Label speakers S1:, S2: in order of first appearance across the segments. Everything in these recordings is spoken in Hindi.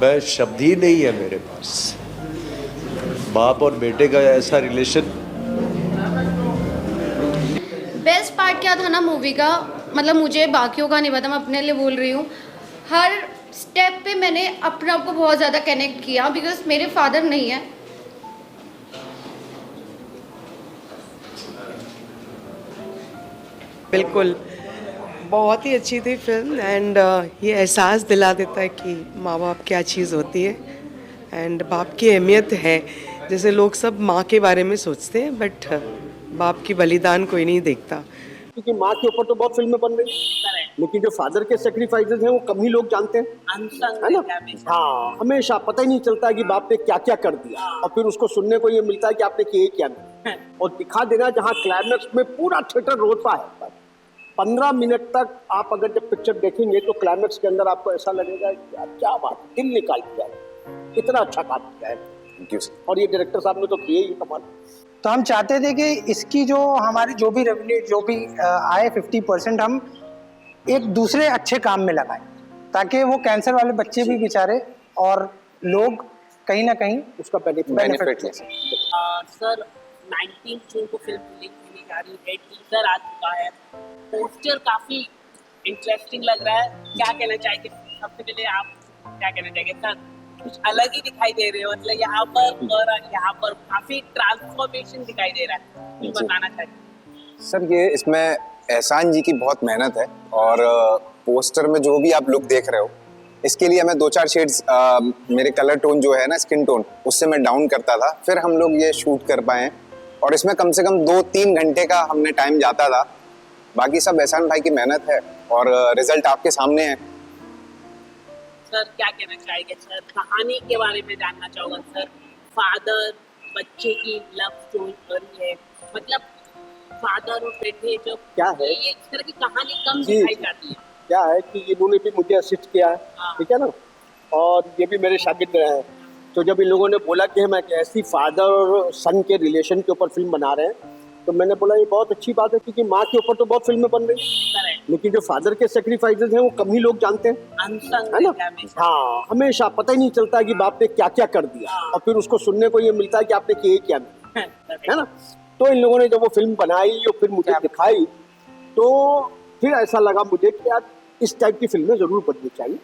S1: मैं शब्द ही नहीं है मेरे पास। बाप और बेटे का ऐसा रिलेशन।
S2: बेस्ट पार्ट क्या था ना मूवी का, मतलब मुझे बाकियों का नहीं पता, मैं अपने लिए बोल रही हूँ, हर स्टेप पे मैंने अपने आप को बहुत ज़्यादा कनेक्ट किया, बिकॉज मेरे फादर नहीं है।
S3: बिल्कुल, बहुत ही अच्छी थी फिल्म एंड ये एहसास दिला देता है कि माँ बाप क्या चीज़ होती है एंड बाप की अहमियत है। जैसे लोग सब माँ के बारे में सोचते हैं बट बाप की बलिदान कोई नहीं देखता।
S4: क्योंकि माँ के ऊपर तो बहुत फिल्में बन रही हैं, लेकिन जो फादर के सेक्रीफाइसेस हैं वो कम ही लोग जानते हैं, है ना। हाँ, हमेशा पता ही नहीं चलता है कि बाप ने क्या क्या कर दिया, और फिर उसको सुनने को ये मिलता है कि आपने किए क्या नहीं, और दिखा देना जहाँ क्लाइमैक्स में पूरा थिएटर रोता है। 15 मिनट तक आप अगर जब पिक्चर देखेंगे तो क्लाइमैक्स के अंदर आपको ऐसा लगेगा कि यार क्या बात, दिल निकाल दिया है, इतना अच्छा काम किया है। और ये डायरेक्टर साहब ने तो किए ही कमाल।
S5: तो हम चाहते थे कि इसकी जो हमारी जो भी रेवेन्यू जो भी आए 50% हम एक दूसरे अच्छे काम में लगाएं, ताकि वो कैंसर वाले बच्चे भी बेचारे और लोग कहीं ना कहीं
S4: उसका बेनिफिट ले सकें।
S6: सर 19 जून को फिल्म रिलीज होने जा रही है, टीजर आ चुका है, पोस्टर काफी इंटरेस्टिंग लग रहा है, क्या कहना चाहेंगे? सबसे पहले आप क्या कहना चाहेंगे सर? कुछ अलग ही दिखाई दे रहे हो, मतलब यहाँ पर और यहाँ पर काफी ट्रांसफॉर्मेशन दिखाई दे रहा है, कुछ बताना चाहिए
S7: सर? ये इसमें एहसान जी की बहुत मेहनत है, और पोस्टर में जो भी आप लुक देख रहे हो, इसके लिए मैं 2-4 शेड्स मेरे कलर टोन जो है ना, स्किन टोन, उससे मैं डाउन करता था, फिर हम लोग ये शूट कर पाए। और इसमें कम से कम 2-3 घंटे का हमने टाइम जाता था। बाकी सब एहसान भाई की मेहनत है और रिजल्ट आपके सामने है।
S6: सर क्या कहना चाहेंगे सर? कहानी के बारे में जानना चाहूँगा सर। फादर बच्चे की लव स्टोरी बनी है, मतलब फादर और बेटे जो
S4: क्या है,
S6: ये इस तरह की कहानी कम दिखाई जाती है।
S4: क्या है कि इन्होंने भी मुझे असिस्ट किया है, ठीक है ना, और ये भी मेरे शागिर्द रहे हैं। तो जब इन लोगों ने बोला कि हम एक ऐसी फादर और सन के रिलेशन के ऊपर फिल्म बना रहे हैं, तो मैंने बोला ये बहुत अच्छी बात है, क्योंकि माँ के ऊपर तो बहुत फिल्में बन रही हैं, लेकिन जो फादर के सेक्रीफाइसेस हैं वो कम ही लोग जानते हैं, है ना। हाँ, हमेशा पता ही नहीं चलता है कि बाप ने क्या क्या कर दिया, और फिर उसको सुनने को ये मिलता है कि आपने किए क्या नहीं, है ना। तो इन लोगों ने जब वो फिल्म बनाई और फिर मुझे दिखाई, तो फिर ऐसा लगा मुझे कि यार इस टाइप की फिल्में ज़रूर बननी चाहिए,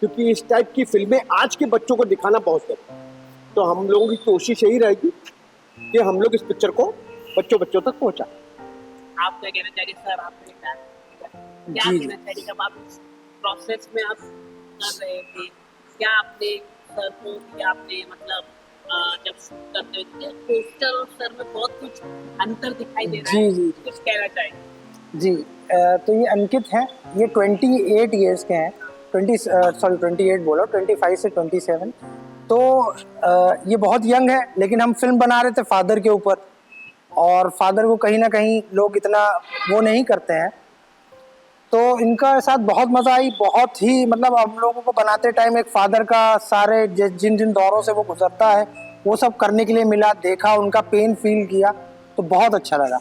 S4: क्योंकि इस टाइप की फिल्में आज के बच्चों को दिखाना बहुत जरूरी है। तो हम लोगों की कोशिश यही रहेगी कि हम लोग इस पिक्चर को बच्चों तक पहुंचाएं।
S6: आप क्या कहना चाहिए सर? आपने क्या कहना चाहिए जब आप इस प्रोसेस में आप कर रहे थे, क्या आपने सर को या आपने मतलब जब शूट करते हुए पोस्टर और सर में बहुत कुछ अंतर दिखाई दे रहा है?
S5: जी
S6: कुछ कहना चाहिए?
S5: जी। तो ये अंकित हैं, ये 28 ईयर्स के हैं, 28 बोला, 25 से 27। तो ये बहुत यंग है, लेकिन हम फिल्म बना रहे थे फादर के ऊपर, और फादर को कहीं ना कहीं लोग इतना वो नहीं करते हैं। तो इनका साथ बहुत मज़ा आई, बहुत ही मतलब हम लोगों को बनाते टाइम एक फादर का सारे जिन जिन दौरों से वो गुजरता है वो सब करने के लिए मिला, देखा, उनका पेन फील किया, तो बहुत अच्छा लगा।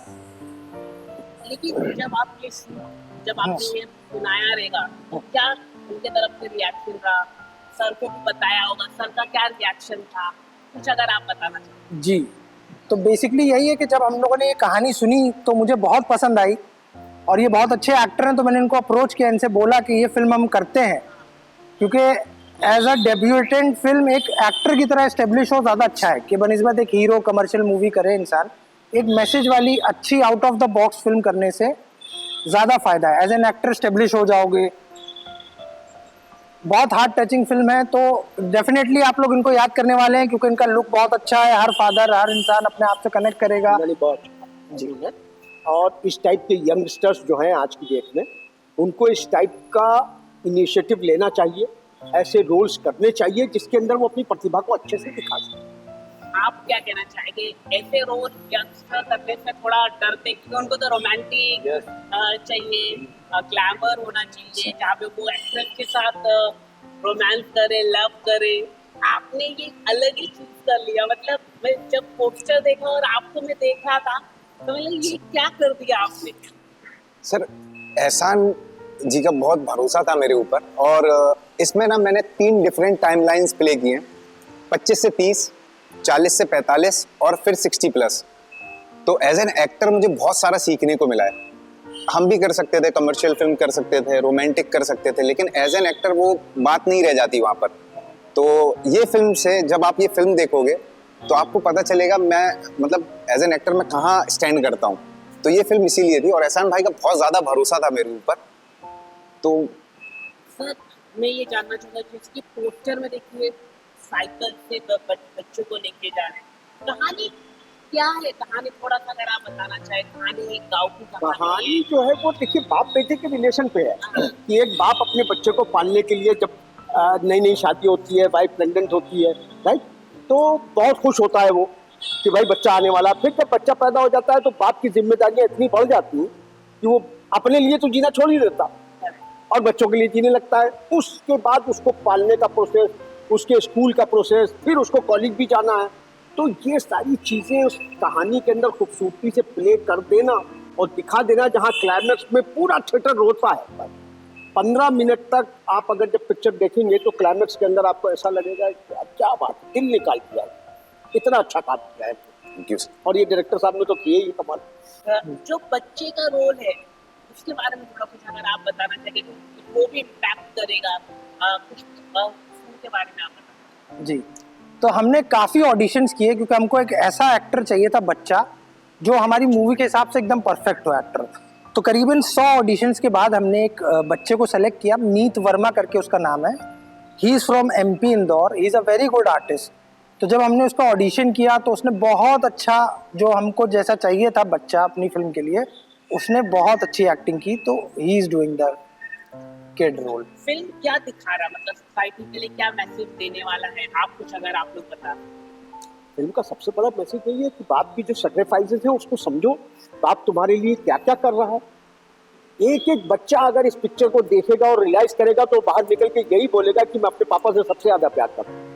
S6: लेकिन जब आपने ये सुनाया रहेगा तो क्या उनके तरफ से रिएक्शन रहा? सर को बताया होगा, सर का क्या रिएक्शन था, कुछ अगर आप बताना चाहें?
S5: जी, तो बेसिकली यही है कि जब हम लोगों ने ये कहानी सुनी तो मुझे बहुत पसंद आई, और ये बहुत अच्छे एक्टर हैं, तो मैंने इनको अप्रोच किया, इनसे बोला कि ये फिल्म हम करते हैं, क्योंकि एज अ डेब्यूटेंट फिल्म एक एक्टर की तरह एस्टेब्लिश हो ज़्यादा अच्छा है कि बनिस्बत एक हीरो कमर्शियल मूवी करे इंसान, एक मैसेज वाली अच्छी out of the box film करने से ज़्यादा फ़ायदा है। एज एन एक्टर एस्टेब्लिश हो जाओगे। बहुत हार्ट टचिंग फिल्म है, तो डेफिनेटली आप लोग इनको याद करने वाले हैं, क्योंकि इनका लुक बहुत अच्छा है, हर फादर हर इंसान अपने आप से कनेक्ट करेगा।
S4: बहुत जी है। और इस टाइप के यंगस्टर्स जो हैं आज की डेट में, उनको इस टाइप का इनिशिएटिव लेना चाहिए, ऐसे रोल्स करने चाहिए जिसके अंदर वो अपनी प्रतिभा को अच्छे से दिखा सकें।
S6: आप क्या कहना चाहेंगे? ऐसे रोल यंगस्टर करने से थोड़ा डरते, क्योंकि उनको तो रोमांटिक चाहिए, ग्लैमर होना चाहिए, जहाँ पे वो एक्ट्रेस के साथ रोमांस करे, लव करे। आपने ये अलग ही चीज कर लिया, मतलब मैं जब पोस्टर देखा और आपको मैं देख रहा था तो मतलब ये क्या कर दिया आपने?
S7: सर एहसान जी का बहुत भरोसा था मेरे ऊपर, और इसमें ना मैंने 3 डिफरेंट टाइमलाइंस प्ले किए हैं, 25 से 30, 40 से 45 और फिर 60+। तो एज एन एक्टर मुझे बहुत सारा सीखने को मिला है। हम भी कर सकते थे, कमर्शियल फिल्म कर सकते थे, रोमांटिक कर सकते थे, लेकिन एज एन एक्टर वो बात नहीं रह जाती वहाँ पर। तो ये फिल्म से जब आप ये फिल्म देखोगे तो आपको पता चलेगा मैं मतलब एज एन एक्टर मैं कहाँ स्टैंड करता हूँ। तो ये फिल्म इसीलिए थी और एहसान भाई का बहुत ज़्यादा भरोसा था मेरे ऊपर। तो
S6: सर मैं ये जानना चाहूँगा कि इसकी पोस्टर में देखिए साइकिल से बच्चों को लेके जा रहे हैं, कहानी क्या है? कहानी थोड़ा सा अगर आप बताना चाहें। कहानी एक गाँव की
S4: कहानी जो है वो देखिए बाप बेटे के रिलेशन पे है कि एक बाप अपने बच्चे को पालने के लिए जब नई नई शादी होती है, वाइफ प्रेग्नेंट होती है, राइट, तो बहुत खुश होता है वो कि भाई बच्चा आने वाला। फिर जब बच्चा पैदा हो जाता है तो बाप की जिम्मेदारियां इतनी बढ़ जाती हैं कि वो अपने लिए तो जीना छोड़ ही देता और बच्चों के लिए जीने लगता है। उसके बाद उसको पालने का प्रोसेस, उसके स्कूल का प्रोसेस, फिर उसको कॉलेज भी जाना है। तो ये सारी चीज़ें उस कहानी के अंदर खूबसूरती से प्ले कर देना और दिखा देना, जहाँ क्लाइमैक्स में पूरा थिएटर रोता है। 15 मिनट तक आप अगर जब पिक्चर देखेंगे तो क्लाइमैक्स के अंदर आपको ऐसा लगेगा कि क्या बात, दिल निकाल दिया है, इतना अच्छा काम किया है।
S7: Thank you.
S4: और ये डायरेक्टर साहब ने तो किया ही कमाल।
S6: जो बच्चे का रोल है उसके बारे में थोड़ा कुछ अगर आप बताना चाहिए तो वो भी इम्पैक्ट करेगा, कुछ फिल्म के बारे में आप बताना।
S5: जी, तो हमने काफ़ी ऑडिशंस किए क्योंकि हमको एक ऐसा एक्टर चाहिए था बच्चा जो हमारी मूवी के हिसाब से एकदम परफेक्ट हो एक्टर। तो करीबन 100 ऑडिशंस के बाद हमने एक बच्चे को सेलेक्ट किया, मीत वर्मा करके उसका नाम है। He is from MP Indore, he is a very good artist. तो जब हमने उसका ऑडिशन किया तो उसने बहुत अच्छा, जो हमको जैसा चाहिए था बच्चा अपनी फिल्म के लिए, उसने बहुत अच्छी एक्टिंग की। तो he is doing the kid role.
S6: Film क्या दिखा रहा, मतलब सोसाइटी के लिए क्या मैसेज देने वाला है, आप कुछ अगर आप लोग बता।
S4: फिल्म का सबसे बड़ा मैसेज यही है कि बाप की जो सेक्रीफाइसेस है उसको समझो, बाप तुम्हारे लिए क्या क्या कर रहा है। एक एक बच्चा अगर इस पिक्चर को देखेगा और रियलाइज करेगा तो बाहर निकल के यही बोलेगा कि मैं अपने पापा से सबसे ज्यादा प्यार करता हूँ।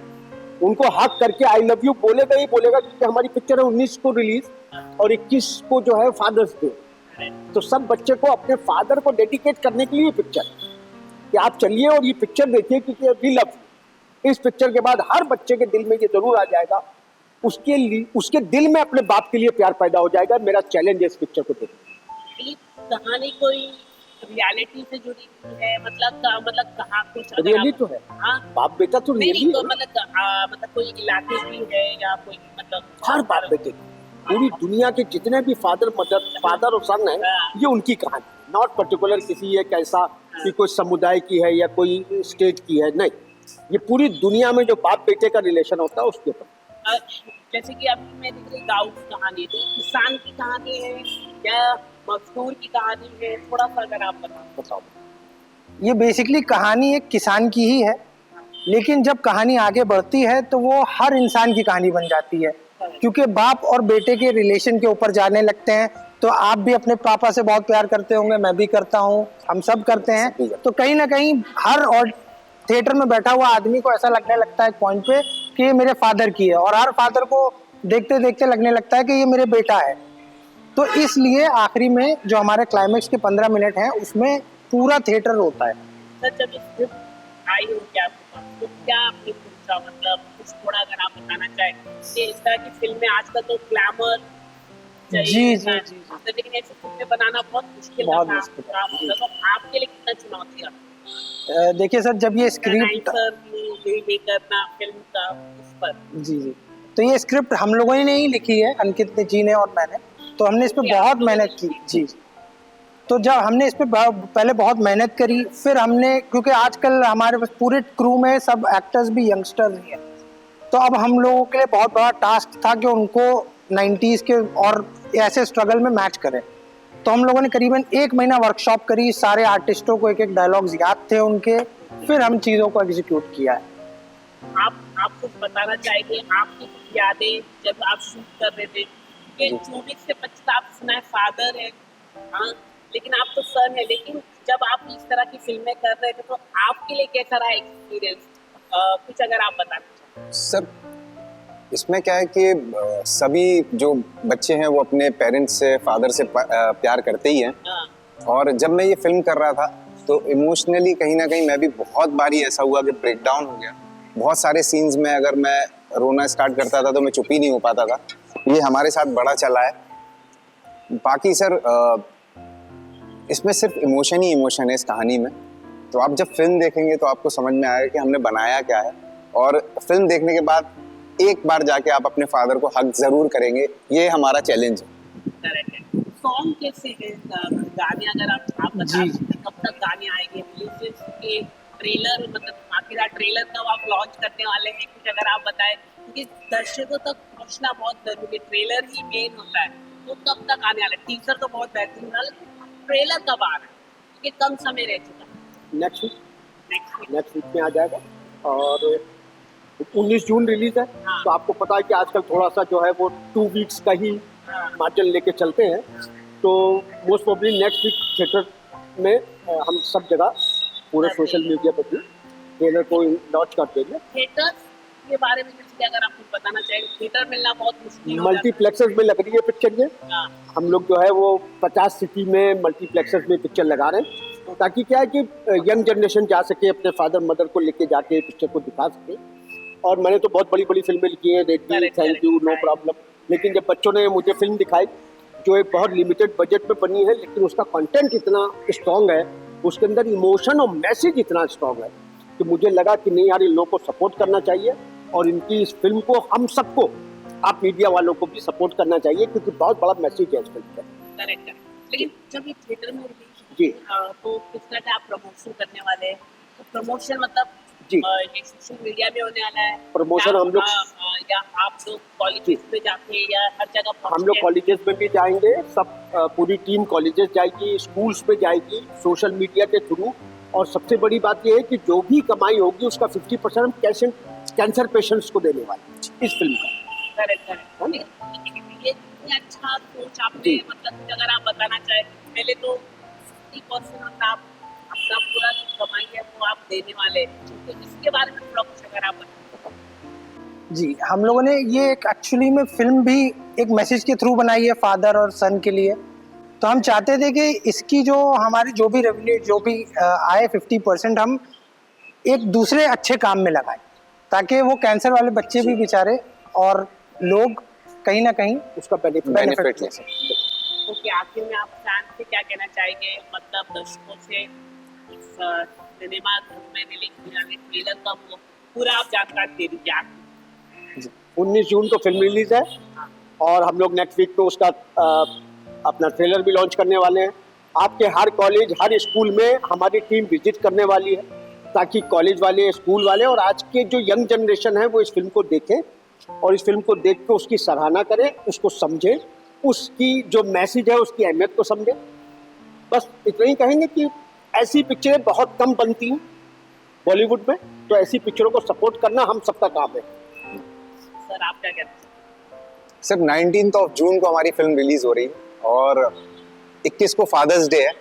S4: उनको हक करके आई लव यू बोलेगा ही बोलेगा, क्योंकि हमारी पिक्चर है 19 को रिलीज और 21 को जो है फादर्स डे। तो सब बच्चे को अपने फादर को डेडिकेट करने के लिए पिक्चर कि आप चलिए और ये पिक्चर देखिए, क्योंकि वी लव यू। इस पिक्चर के बाद हर बच्चे के दिल में ये जरूर आ जाएगा, उसके लिए उसके दिल में अपने बाप के लिए प्यार पैदा हो जाएगा। मेरा चैलेंज है इस पिक्चर को देखना।
S6: कहानी कोई रियलिटी से जुड़ी हुई है, मतलब कहाँ कुछ
S4: रियली तो है,
S6: हाँ
S4: बाप बेटा तो
S6: नहीं,
S4: रियली
S6: तो
S4: है।
S6: मतलब कोई इलाके की है या कोई मतलब
S4: हर बाप बेटे की, पूरी दुनिया के जितने भी फादर मदर, फादर और सन है, ये उनकी कहानी, नॉट पर्टिकुलर किसी एक ऐसा कि कोई समुदाय की है या कोई स्टेट की है, नहीं, ये पूरी दुनिया में जो बाप बेटे का रिलेशन होता है उसके ऊपर।
S6: जैसे कि अभी मैं देख रही गाँव की कहानी है, तो किसान की कहानी है या मजदूर की कहानी है, थोड़ा सा अगर आप बताओ।
S5: ये बेसिकली कहानी एक किसान की ही है, लेकिन जब कहानी आगे बढ़ती है तो वो हर इंसान की कहानी बन जाती है, क्योंकि बाप और बेटे के रिलेशन के ऊपर जाने लगते हैं। तो आप भी अपने पापा से बहुत प्यार करते होंगे, मैं भी करता हूँ, हम सब करते हैं। तो कहीं ना कहीं हर और थिएटर में बैठा हुआ आदमी को ऐसा लगने लगता है एक पॉइंट पे कि ये मेरे फादर की है, और हर फादर को देखते देखते लगने लगता है कि ये मेरे बेटा है। तो इसलिए आखिरी में जो हमारे क्लाइमेक्स के 15 मिनट हैं उसमें पूरा थिएटर होता है।
S6: सर जब ये स्क्रिप्ट आई हो क्या आपके पास, तो क्या आपने पूछा, मतलब कुछ थोड़ा अगर आप बताना चाहें कि इस तरह की फिल्में आजकल तो ग्लैमर
S5: जी,
S6: लेकिन ऐसी फिल्में बनाना बहुत मुश्किल
S5: बहुत
S6: था,
S5: मुश्किल है।
S6: तो आपके लिए कितना चुनौती है?
S5: देखिए सर, जब ये स्क्रिप्ट
S6: करना फिल्म का इस पर
S5: जी, तो ये स्क्रिप्ट हम लोगों ने नहीं लिखी है, अंकित जी ने और मैंने। तो हमने इस पे बहुत मेहनत की जी। तो जब हमने इस पे पहले बहुत मेहनत करी, फिर हमने, क्योंकि आजकल हमारे पास पूरे क्रू में सब एक्टर्स भी यंगस्टर्स ही हैं, तो अब हम लोगों के लिए बहुत बड़ा टास्क था कि उनको 90s के और ऐसे स्ट्रगल में मैच करें। तो हम लोगों ने करीबन 1 महीना वर्कशॉप करी, सारे आर्टिस्टों को एक एक डायलॉग्स याद थे उनके, फिर हम चीज़ों को एग्जीक्यूट किया है।
S6: आप कुछ बताना चाहेंगे आपकी कुछ यादें जब आप शूट कर रहे थे? कि 24 से 25 आप सुना है फादर है, हाँ, लेकिन आप तो सन है, लेकिन जब आप इस तरह की फिल्में कर रहे थे तो आपके लिए कैसा रहा एक्सपीरियंस, कुछ अगर आप बताना चाहें।
S7: सर इसमें क्या है कि सभी जो बच्चे हैं वो अपने पेरेंट्स से, फादर से प्यार करते ही हैं। और जब मैं ये फिल्म कर रहा था तो इमोशनली कहीं ना कहीं मैं भी बहुत बारी ऐसा हुआ कि ब्रेक डाउन हो गया। बहुत सारे सीन्स में अगर मैं रोना स्टार्ट करता था तो मैं चुप ही नहीं हो पाता था। ये हमारे साथ बड़ा चला है। बाकी सर इसमें सिर्फ इमोशन ही इमोशन है इस कहानी में। तो आप जब फिल्म देखेंगे तो आपको समझ में आएगा कि हमने बनाया क्या है, और फिल्म देखने के बाद एक बार जाके आप अपने फादर को हक जरूर करेंगे। ये हमारा चैलेंज है।
S6: करेक्ट है। सॉन्ग कैसे है? गाने अगर आप बता सकते कब तक गाने आएंगे, रिलीज के ट्रेलर, मतलब आखिर ट्रेलर कब आप लॉन्च करने वाले हैं, कुछ अगर आप बताएं, क्योंकि दर्शकों तक पहुंचना बहुत जरूरी है। ट्रेलर ही मेन होता है, तो कब तक आने वाला है? टीजर तो बहुत बेहतरीन था, लेकिन ट्रेलर कब आ रहा है? क्योंकि कम समय रह चुका।
S4: नेक्स्ट वीक में आ जाएगा, और 19 जून रिलीज है। तो आपको पता है कि आजकल थोड़ा सा जो है वो 2 वीक्स का ही मार्जिन लेके चलते हैं। तो most probably next week theatre में हम सब जगह पूरे सोशल मीडिया पर भी ट्रेलर को लॉन्च कर देंगे।
S6: थिएटर के बारे में अगर आप कुछ बताना चाहेंगे, थिएटर मिलना बहुत मुश्किल है।
S4: मल्टीप्लेक्सेस में लग रही है पिक्चर ये। हम लोग जो है वो 50 सिटी में मल्टीप्लेक्सेस में पिक्चर लगा रहे हैं, ताकि क्या है कि यंग जनरेशन जा सके, अपने फादर मदर को लेके जाके पिक्चर को दिखा सके। और मैंने तो बहुत बड़ी बड़ी फिल्में लिखी हैं, ready, thank you, no problem, लेकिन जब बच्चों ने मुझे फिल्म दिखाई जो एक बहुत लिमिटेड बजट में बनी है, लेकिन उसका कंटेंट इतना स्ट्रॉन्ग है, उसके अंदर इमोशन और मैसेज इतना स्ट्रॉन्ग है कि मुझे लगा कि नहीं यार, इन लोगों को सपोर्ट करना चाहिए, और इनकी इस फिल्म को हम सबको, आप मीडिया वालों को भी सपोर्ट करना चाहिए, क्योंकि बहुत बड़ा मैसेज है इस फिल्म का।
S6: करेक्ट है। लेकिन जब ये थिएटर में रिलीज
S4: जी,
S6: तो किस तरह का आप प्रमोशन करने वाले हैं? तो प्रमोशन मतलब
S4: जी,
S6: ये सोशल मीडिया में होने वाला है?
S4: प्रमोशन हम लोग,
S6: या आप लोग कॉलेजेस में जाके या हर जगह
S4: हम लोग कॉलेजेस में भी जाएंगे, सब पूरी टीम कॉलेजेस जाएगी, स्कूल्स में जाएगी, सोशल मीडिया के थ्रू। और सबसे बड़ी बात यह है कि जो भी कमाई होगी उसका 50% हम कैंसर पेशेंट्स को देने वाले इस फिल्म का।
S6: करेक्ट। ये इतनी अच्छा सोच आपने, मतलब अगर आप बताना चाहें, पहले तो 50% मतलब आप अपना पूरा जो कमाई है वो आप देने वाले हैं, तो इसके बारे में थोड़ा कुछ अगर आप बताएं।
S5: जी, हम लोगों ने ये एक एक्चुअली में फिल्म भी एक मैसेज के थ्रू बनाई है फादर और सन के लिए। तो हम चाहते थे कि इसकी जो हमारी जो भी रेवेन्यू जो भी आए 50% हम एक दूसरे अच्छे काम में लगाएं, ताकि वो कैंसर वाले बच्चे भी बेचारे और लोग कहीं ना कहीं
S4: उसका बेनिफिट ले सकते।
S6: तो क्या आखिर में आप फैन से क्या कहना चाहेंगे, मतलब दर्शकों से, इस सिनेमा घर में रिलीज यानी ट्रेलर का वो पूरा आप जानकारी दे दीजिए आप।
S4: 19 जून को फिल्म रिलीज है, और हम लोग नेक्स्ट वीक को उसका अपना ट्रेलर भी लॉन्च करने वाले हैं। आपके हर कॉलेज, हर स्कूल में हमारी टीम विजिट करने वाली है, ताकि कॉलेज वाले, स्कूल वाले और आज के जो यंग जनरेशन है वो इस फिल्म को देखें, और इस फिल्म को देख के उसकी सराहना करें, उसको समझें, उसकी जो मैसेज है उसकी अहमियत को समझें। बस इतना ही कहेंगे कि ऐसी पिक्चरें बहुत कम बनती हैं बॉलीवुड में, तो ऐसी पिक्चरों को सपोर्ट करना हम सबका काम है।
S6: सर आप क्या कहते हैं?
S7: सर 19 जून को हमारी फिल्म रिलीज हो रही है, और 21 को फादर्स डे है।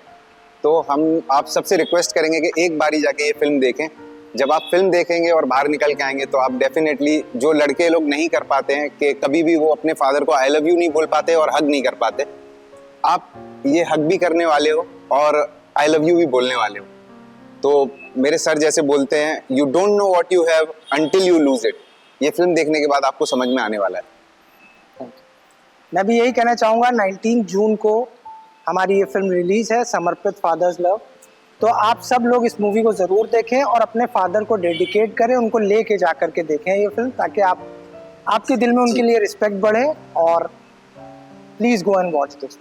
S7: तो हम आप सबसे रिक्वेस्ट करेंगे कि एक बारी जाके ये फिल्म देखें। जब आप फिल्म देखेंगे और बाहर निकल के आएंगे तो आप डेफिनेटली, जो लड़के लोग नहीं कर पाते हैं कि कभी भी वो अपने फादर को आई लव यू नहीं बोल पाते और हग नहीं कर पाते, आप ये हग भी करने वाले हो और आई लव यू भी बोलने वाले हो। तो मेरे सर जैसे बोलते हैं, you don't know what you have until you lose it. ये फिल्म देखने के बाद आपको समझ में आने वाला है।
S5: मैं भी यही कहना चाहूँगा, 19 जून को हमारी ये फिल्म रिलीज है, समर्पित फादर्स लव। तो आप सब लोग इस मूवी को ज़रूर देखें और अपने फादर को डेडिकेट करें, उनको लेके जा करके देखें ये फिल्म, ताकि आपके दिल में उनके लिए रिस्पेक्ट बढ़े। और please go and watch this.